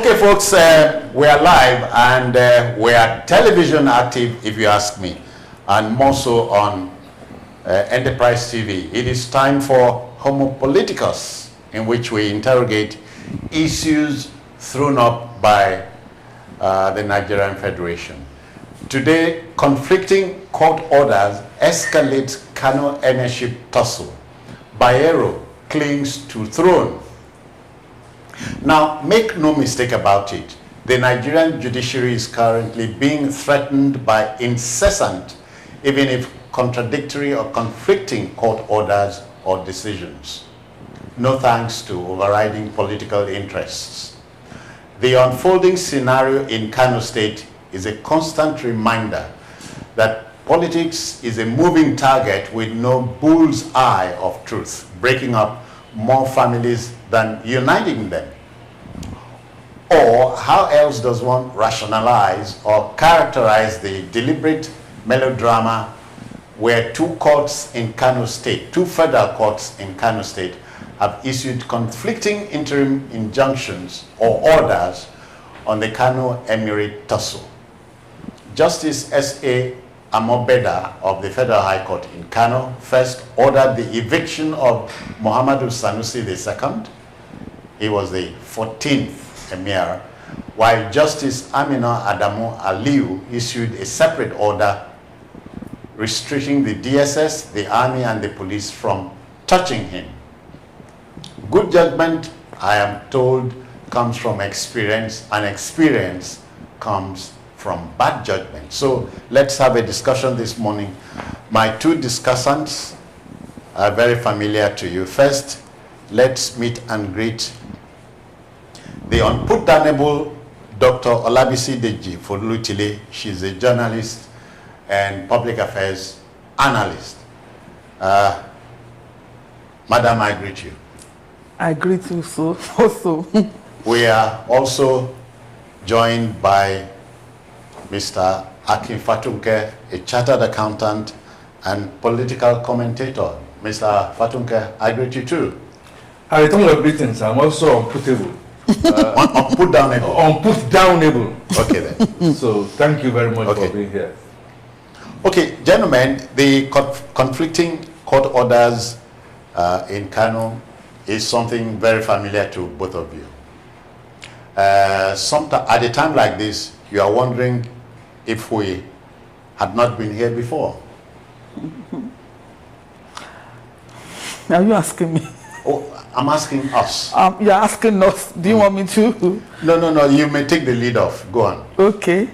Okay, folks, we are live and we are television active, if you ask me, and more so on Enterprise TV. It is time for Homo Politicus, in which we interrogate issues thrown up by the Nigerian Federation. Today, conflicting court orders escalate Kano ownership tussle. Bayero clings to throne. Now, make no mistake about it. The Nigerian judiciary is currently being threatened by incessant, even if contradictory or conflicting court orders or decisions. No thanks to overriding political interests. The unfolding scenario in Kano State is a constant reminder that politics is a moving target with no bull's eye of truth, breaking up more families than uniting them. Or how else does one rationalize or characterize the deliberate melodrama where two courts in Kano State, two federal courts in Kano State, have issued conflicting interim injunctions or orders on the Kano Emirate tussle? Justice S.A. Amobeda of the Federal High Court in Kano first ordered the eviction of Muhammadu Sanusi II. He was the 14th Emir, while Justice Amina Adamu Aliu issued a separate order restricting the DSS, the army, and the police from touching him. Good judgment, I am told, comes from experience, and experience comes from bad judgment. So let's have a discussion this morning. My two discussants are very familiar to you. First, let's meet and greet the unputdownable Dr. Olabisi Deji Folutile. She's a journalist and public affairs analyst. Madam, I greet you. I greet you also. We are also joined by Mr. Akin Fatunke, a chartered accountant and political commentator. Mr. Fatunke, I greet you too. I return your greetings. I'm also unputable. Unputdownable. Unputdownable. Okay then. So thank you very much for being here. Okay, gentlemen, the conflicting court orders in Kano is something very familiar to both of you. At a time like this, you are wondering if we had not been here before. Are you asking me? Oh, I'm asking us. You're asking us. Do you want me to? No. You may take the lead off. Go on. Okay.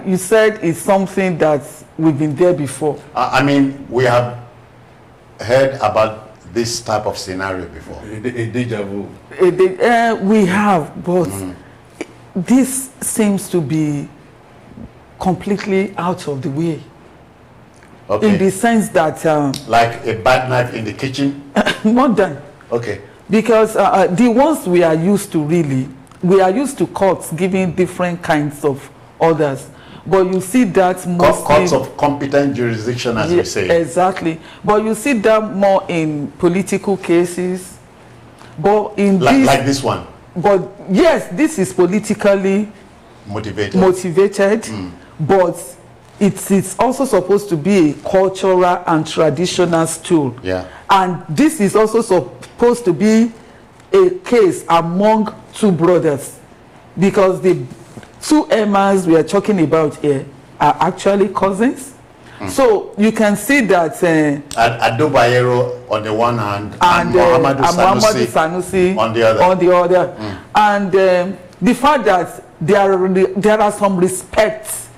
You said it's something that we've been there before. I mean, we have heard about this type of scenario before. A deja vu. We have, but this seems to be completely out of the way. Okay. In the sense that... like a bad knife in the kitchen? More than. Okay. Because the ones we are used to we are used to courts giving different kinds of orders. But you see that mostly... Courts of competent jurisdiction, as we say. Exactly. But you see that more in political cases. But in like this one? But yes, this is politically motivated. But it is also supposed to be a cultural and traditional stool. Yeah. And this is also supposed to be a case among two brothers, because the two Emmas we are talking about here are actually cousins. So you can see that Ado Bayero on the one hand and Muhammadu Sanusi on the other. And the fact that there are some respects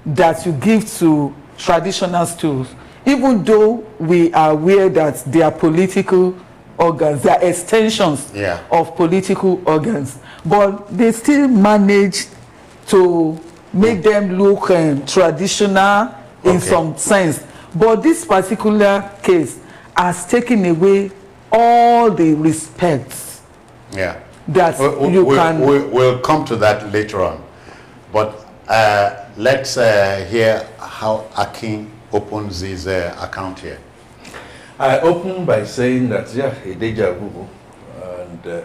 that you give to traditional stools, even though we are aware that they are political organs, they are extensions of political organs, but they still manage to make them look traditional in some sense. But this particular case has taken away all the respects that we'll come to that later on. But let's hear how Akin opens his account here. I open by saying that, a deja vu. And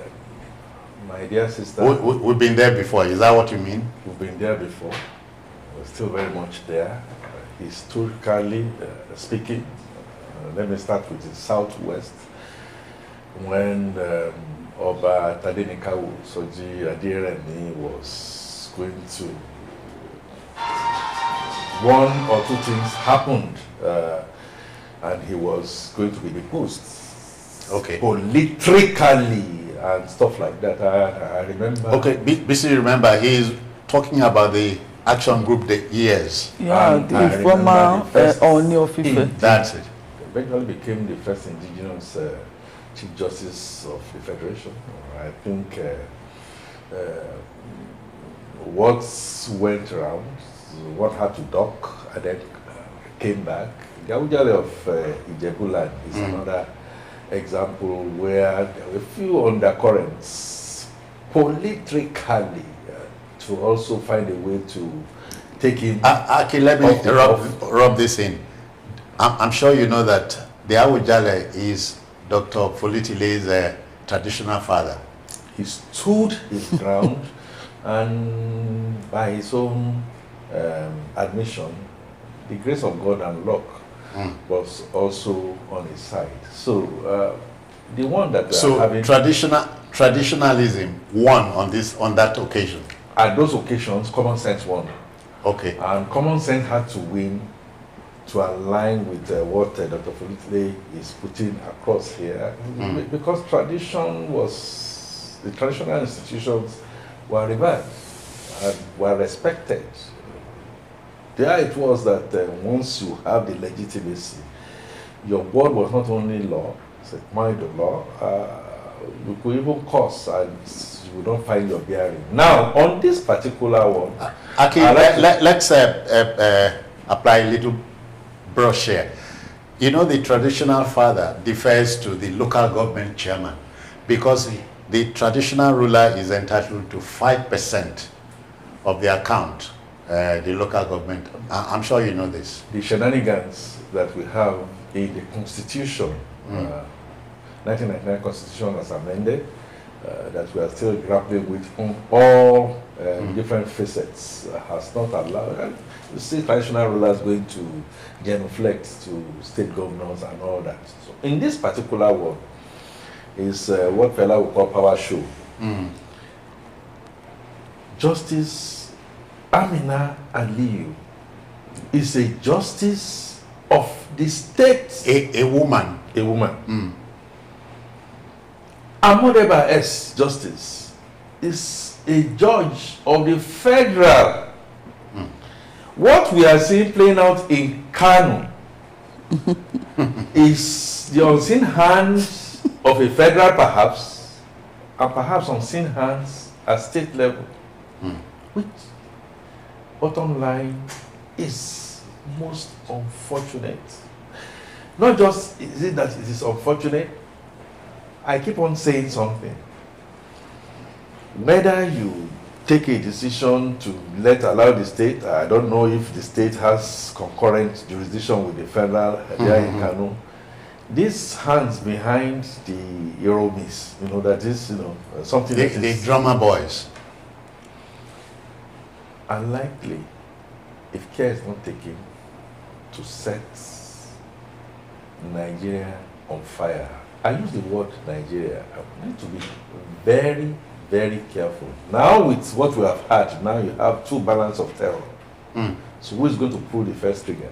My dear sister, We've been there before. Is that what you mean? we've been there before. We're still very much there. Historically speaking, let me start with the southwest. When Oba Tadenikawu Soji Adiremi was going to, one or two things happened, and he was going to be deposed. Okay. Politically and stuff like that. I remember. Okay, BC, remember, he is talking about the action group, the years. Yeah, And the I remember former the first Oni of Ife. That's it. Eventually became the first indigenous Chief Justice of the Federation. I think what went around, one had to dock and then came back. The Awujale of Ijebuland is another example where there were a few undercurrents politically to also find a way to take him. Aki, let me off the rub this in. I'm sure you know that the Awujale is Dr. Folitile's traditional father. He stood his ground, and by his own admission, the grace of God and luck was also on his side. So the one that we So are having traditionalism won on that occasion. at those occasions, common sense won, Okay. and common sense had to win to align with what Dr. Folitile is putting across here, because the traditional institutions were revered and were respected. There it was that once you have the legitimacy, your word was not only law, it's a mind of law, you could even curse and you would not find your bearing. Now, on this particular one, Aki, let's apply a little brush here. You know, the traditional father defers to the local government chairman because the traditional ruler is entitled to 5% of the account, the local government. I'm sure you know this. the shenanigans that we have in the Constitution, 1999 Constitution as amended, that we are still grappling with on all different facets, has not allowed. You see traditional rulers going to genuflect to state governors and all that. So in this particular one, is what Fela would call power show. Justice Amina Aliyu is a justice of the state. A woman. A woman. Amodeba S. Justice is a judge of the federal. What we are seeing playing out in Kano is the unseen hands of a federal perhaps, and perhaps unseen hands at state level, which bottom line is most unfortunate. Not just is it that it is unfortunate, I keep on saying something. Whether you take a decision to allow the state, I don't know if the state has concurrent jurisdiction with the federal there in Kano. These hands behind the Euromis, that is, something that The is drummer boys. unlikely, if care is not taken, to set Nigeria on fire. I use the word Nigeria. I need to be very, very careful. Now with what we have had, now you have two balance of terror. So who is going to pull the first trigger?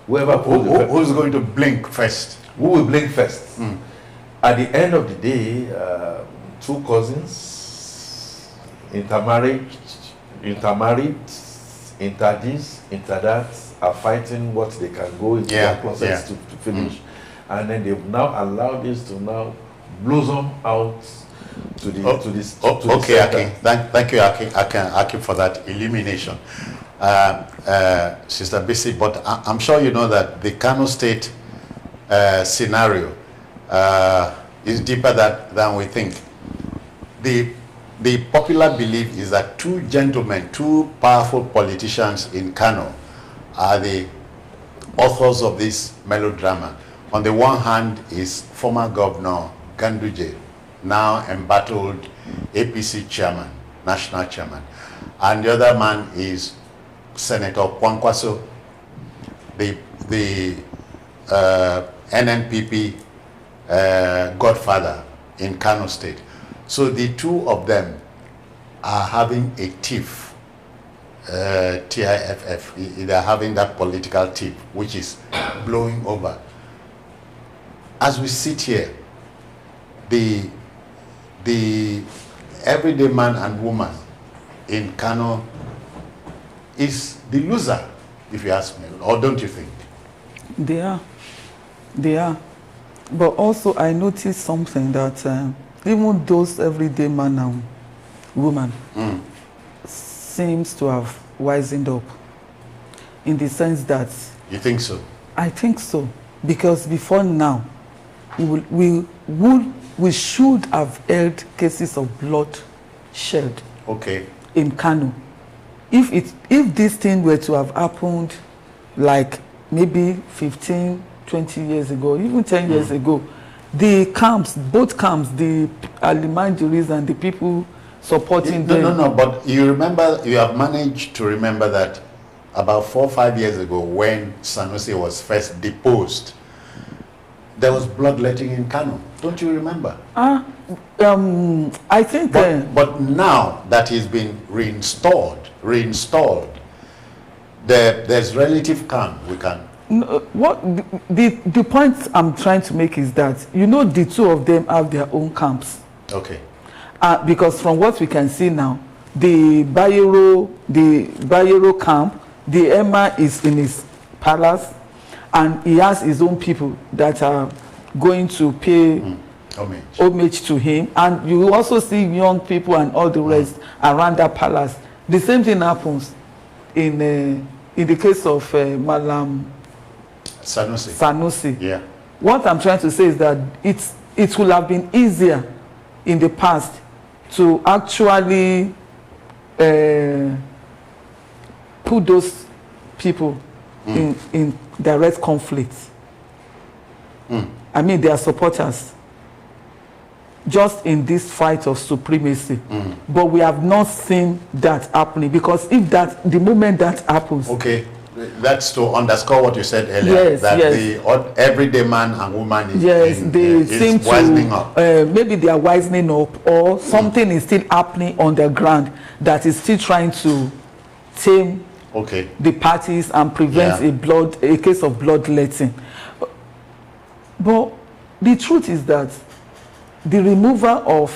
Whoever pulls the first, Who's going to blink first? who will blink first? At the end of the day, two cousins, intermarried, interdis, interdats, are fighting what they can go into their closets to finish. And then they've now allowed this to now blossom out to the Okay, Aki. Thank you, Aki, for that illumination. Sister Bisi, but I'm sure you know that the Kano State scenario is deeper than we think. The popular belief is that two gentlemen, two powerful politicians in Kano are the authors of this melodrama. On the one hand is former Governor Ganduje, now embattled APC chairman, national chairman. And the other man is Senator Kwankwaso, the NNPP godfather in Kano State. So the two of them are having a tiff, TIFF. They're having that political tiff, which is blowing over. As we sit here, the everyday man and woman in Kano is the loser, if you ask me, or don't you think? They are. But also I noticed something that even those everyday man and woman seems to have wisened up, in the sense that... You think so? I think so, because before now, we should have held cases of bloodshed in Kano. If this thing were to have happened like maybe 15, 20 years ago, even 10 years ago, the camps, both camps, the Alimandiris and the people supporting them... No, but you remember, you have managed to remember that about 4 or 5 years ago, when Sanusi was first deposed, there was bloodletting in Kano. Don't you remember? I think... But now that he's been reinstalled, there's relative calm. We can... What the point I'm trying to make is that, you know, the two of them have their own camps. Okay. Because from what we can see now, the Bayero camp, the Emir is in his palace, and he has his own people that are going to pay homage to him. And you also see young people and all the rest around that palace. The same thing happens in the case of Malam Sanusi. Yeah. What I'm trying to say is that it will have been easier in the past to actually put those people in direct conflict. I mean, they are supporters just in this fight of supremacy. But we have not seen that happening, because the moment that happens... Okay, that's to underscore what you said earlier, the everyday man and woman is wisening up. Maybe they are wisening up, or something is still happening on the ground that is still trying to tame the parties and prevent a case of bloodletting. But the truth is that the removal of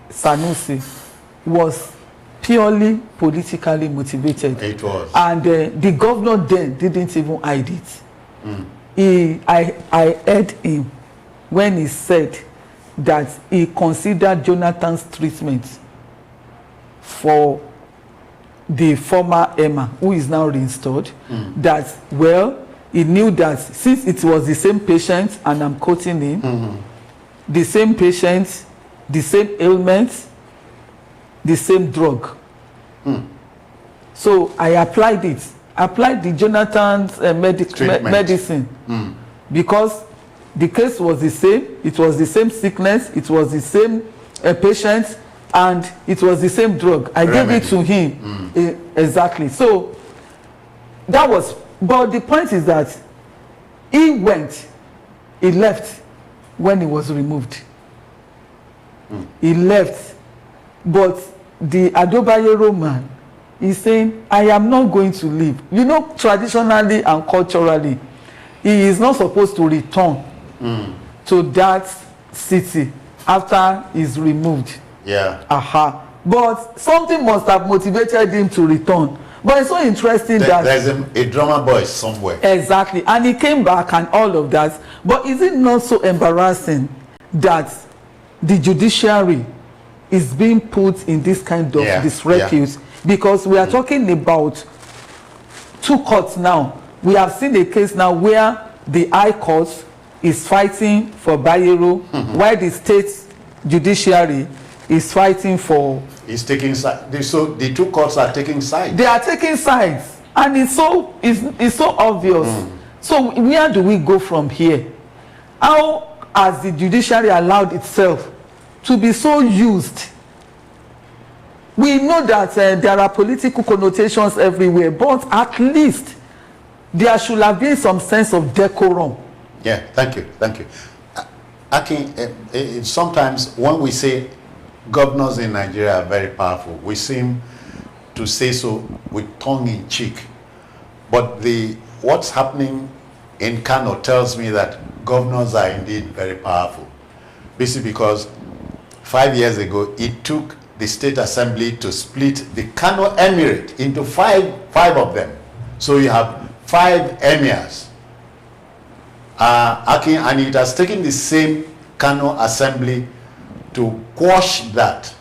Sanusi was purely politically motivated. It was. And the governor then didn't even hide it. I heard him when he said that he considered Jonathan's treatment for the former Emir, who is now reinstalled, that, well, he knew that since it was the same patient, and I'm quoting him, the same patient, the same ailment, the same drug. So I applied the Jonathan's medicine, because the case was the same, it was the same sickness, it was the same patient, and it was the same drug. I gave it to him. Exactly. So that was... But the point is that he left when he was removed. He left. But the Adobayero man is saying, I am not going to leave. You know, traditionally and culturally, he is not supposed to return to that city after he's removed. Yeah. But something must have motivated him to return. But it's so interesting that there's a drummer boy somewhere. Exactly. And he came back and all of that. But is it not so embarrassing that the judiciary is being put in this kind of disrepute? Because we are talking about two courts now. We have seen a case now where the High Court is fighting for Bayero, while the state judiciary is fighting for... He's taking sides. So the two courts are taking sides. They are taking sides, and it's so obvious. So where do we go from here? How has the judiciary allowed itself to be so used. We know that there are political connotations everywhere, but at least there should have been some sense of decorum. Yeah, thank you. Akin, sometimes when we say governors in Nigeria are very powerful, we seem to say so with tongue in cheek. But what's happening in Kano tells me that governors are indeed very powerful. Basically because 5 years ago, it took the state assembly to split the Kano Emirate into five of them. So you have 5 emirs. And it has taken the same Kano assembly to quash that.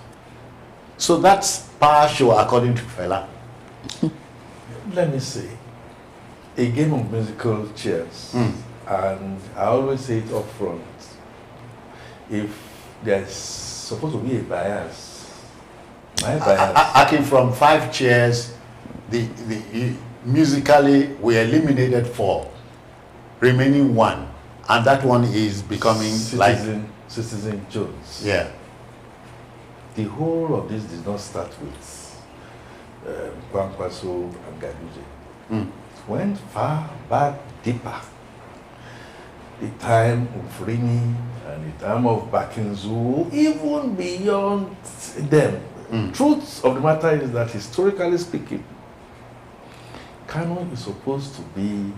So that's power show according to Fela. Let me say, a game of musical chairs, and I always say it up front, if there's supposed to be a bias, my bias... Akin, from 5 chairs, musically we eliminated 4, remaining 1, and that one is becoming Citizen Jones. Yeah. The whole of this did not start with Kwankwaso and Ganduje. It went far back deeper. The time of Rini and the time of Bakinzu, even beyond them. Truth of the matter is that, historically speaking, Kano is supposed to be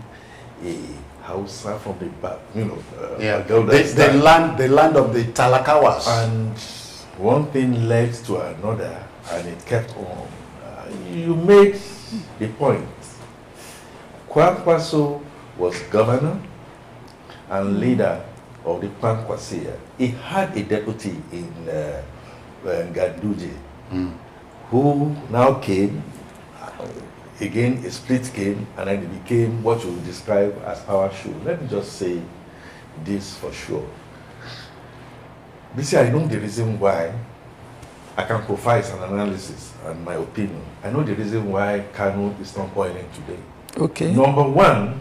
a Hausa from the back, the land of the Talakawas. And one thing led to another, and it kept on. You made the point. Kwankwaso was governor and leader of the Kwankwasia. He had a deputy in Ganduje, who now came. Again, a split came, and then it became what you would describe as power show. Let me just say this for sure. I know the reason why. I can provide an analysis and my opinion. I know the reason why Kano is not boiling today. Okay. Number one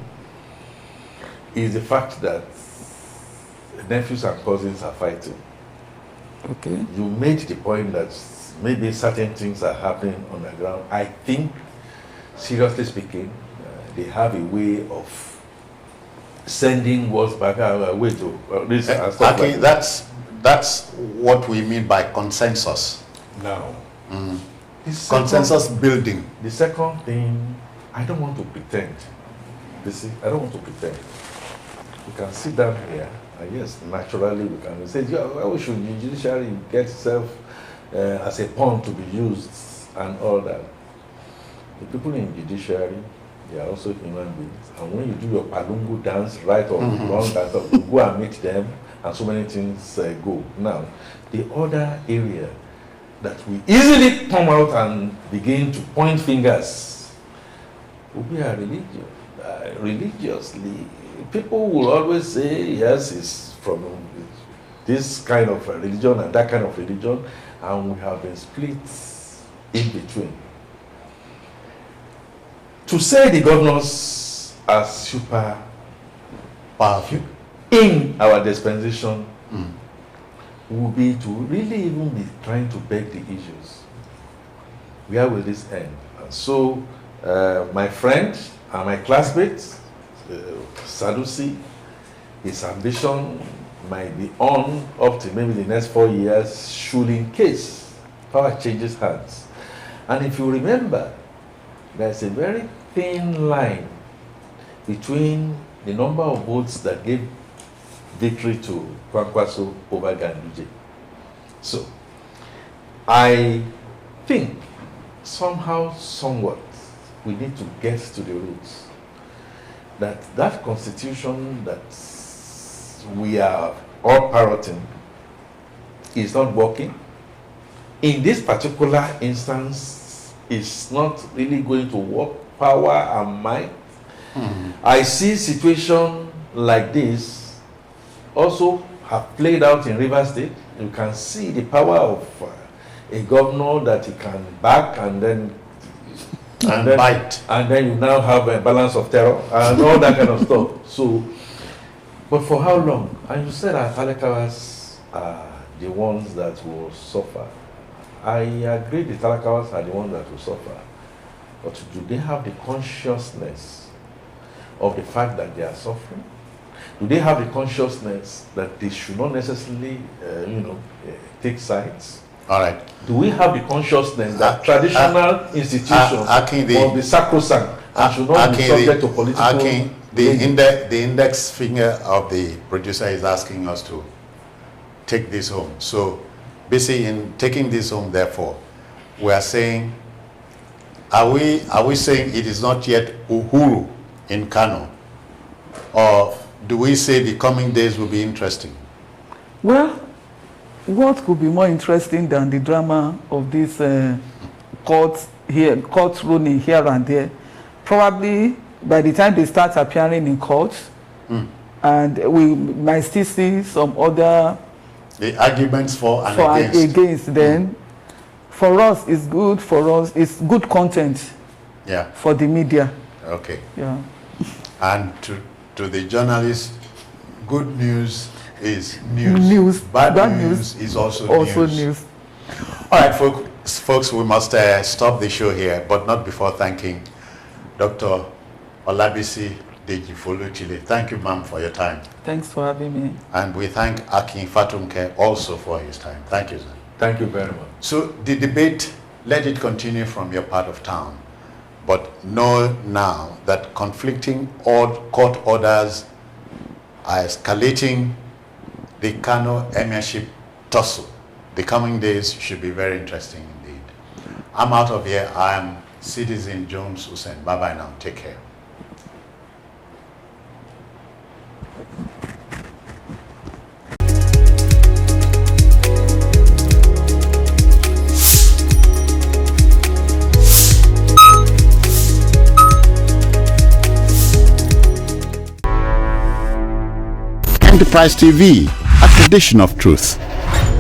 is the fact that nephews and cousins are fighting. Okay. You made the point that maybe certain things are happening on the ground. I think, seriously speaking, they have a way of sending words back away to this. Okay, that's what we mean by consensus. Now, consensus building. The second thing, I don't want to pretend. You see, I don't want to pretend. We can sit down here, and yes, naturally we can say, yeah, why should the judiciary get itself as a pawn to be used and all that? The people in judiciary, they are also human beings. And when you do your palungu dance, right or wrong dance, you go and meet them, and so many things go. Now, the other area that we easily come out and begin to point fingers will be our religion. Religiously, people will always say, yes, it's from this kind of religion and that kind of religion, and we have been split in between. To say the governors are super powerful in our dispensation will be to really even be trying to beg the issues. Where will this end? And so, my friend and my classmate, Sadusi, his ambition might be on up to maybe the next 4 years, should in case power changes hands. And if you remember, there's a very thin line between the number of votes that gave victory to Kwankwaso over Ganduje. So, I think somehow, somewhat, we need to get to the roots. That constitution that we are all parroting is not working. In this particular instance, it's not really going to work. Power and might. I see situation like this also have played out in Rivers State. You can see the power of a governor that he can back and then bite, and then you now have a balance of terror and all that kind of stuff. So, but for how long? And you said our Talakawas are the ones that will suffer. I agree the Talakawas are the ones that will suffer. But do they have the consciousness of the fact that they are suffering? Do they have the consciousness that they should not necessarily, take sides? All right. Do we have the consciousness that traditional institutions must be sacrosanct and should not be subject to political? The index finger of the producer is asking us to take this home. So, basically, in taking this home, therefore, we are saying, are we saying it is not yet Uhuru in Kano, or do we say the coming days will be interesting? Well, what could be more interesting than the drama of this court ruling here and there? Probably by the time they start appearing in court, and we might still see some other the arguments for and against. Then for us, it's good. For us, it's good content. Yeah. For the media. Okay. Yeah. And to the journalists, good news is news. Bad news is also news. All right, folks, we must stop the show here, but not before thanking Dr. Olabisi Deji-Foluchile. Thank you, ma'am, for your time. Thanks for having me. And we thank Akin Fatunke also for his time. Thank you, sir. Thank you very much. So the debate, let it continue from your part of town. But know now that conflicting court orders are escalating the Kano Emirship tussle. The coming days should be very interesting indeed. I'm out of here. I am Citizen Jones Hussein. Bye-bye now. Take care. Enterprise TV, a tradition of truth.